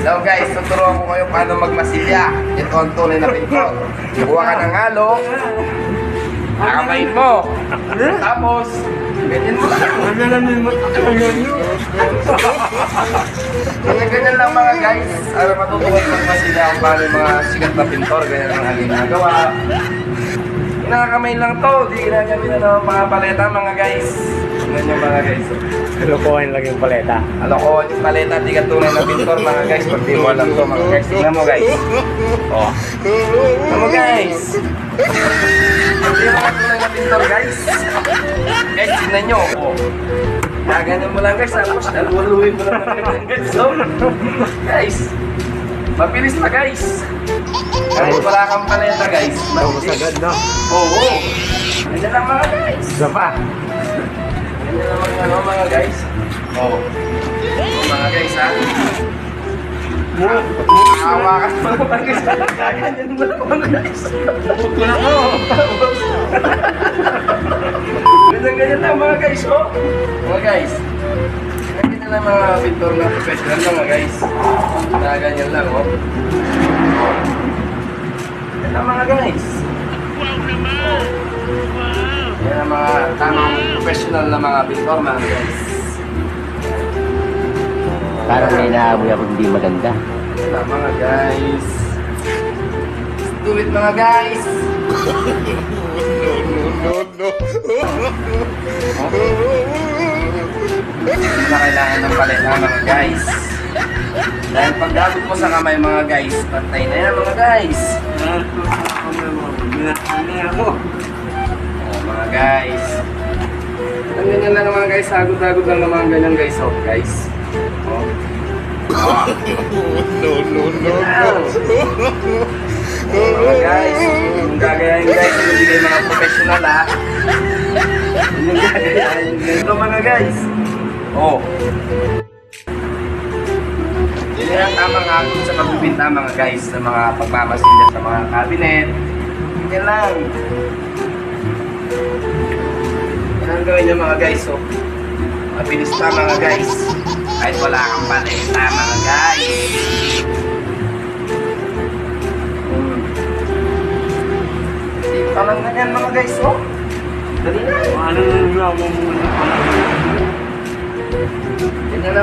So guys, tuturuan ko kayo paano magmasilya. Ito ang tunay na pinto. Kuha ka ng halo. Nakamain mo. Tapos, ganyan mo lang. Ganyan lang mga guys. Para matutukan magmasilya kung paano yung mga sikat na pintor. Ganyan ang aking nagawa. Nakakamay lang to. Di ginagamit na ng mga paleta mga guys. Ganyan yung mga guys. Lokohin lang yung paleta. Alokohan yung paleta, di ka tunay na pintor mga guys. Pag di mo alam to mga guys. Tingnan mo guys. Oh. Tingnan mo guys. Hindi mo ka tunay na pintor guys. Guys, tingnan nyo. Oh. Ganyan mo lang guys. Tapos naluluhin mo lang ng guys. So, guys. Mabilis na guys. Kahit wala kang paleta guys. Tapos agad na. Oo. Ganyan lang mga guys. Isa pa. Ganyan naman mga guys. Oo. Mga guys ha. Hawakan mo mga guys. Ganyan mo lang mga guys. Ganyan lang mga guys. Oh. Mga guys. Ganyan lang mga pintor na professional lang mga guys. Ganyan lang oh. Ganyan lang mga guys. Yan ang mga tamang professional na mga pintor mga guys. Parang may naamoy ako hindi maganda. Yan lang mga guys. Let's do it mga guys. Hindi na kailangan ng paleta mga guys. Dahil pagdagot mo sa kamay mga guys, pantay na yan mga guys. Mga guys. Ang ganyan lang mga guys, hagod-hagod lang naman ganyan guys, oh guys. Oh. No. Mga guys, yung gagayahin guys, hindi kayo mga professional ha. Yung gagayahin ganito mga guys. Oh. Yan ang tamang hagod sa pagbibinta mga guys, sa mga pagmamasilya sa mga cabinet. Yan lang. Yan ang gawin niyo mga guys, oh. Mabilis na mga guys. Kahit wala kang paleta mga guys. Parang ganyan mga guys, oh. Dali na. Ano na mo muna? Ganyan na.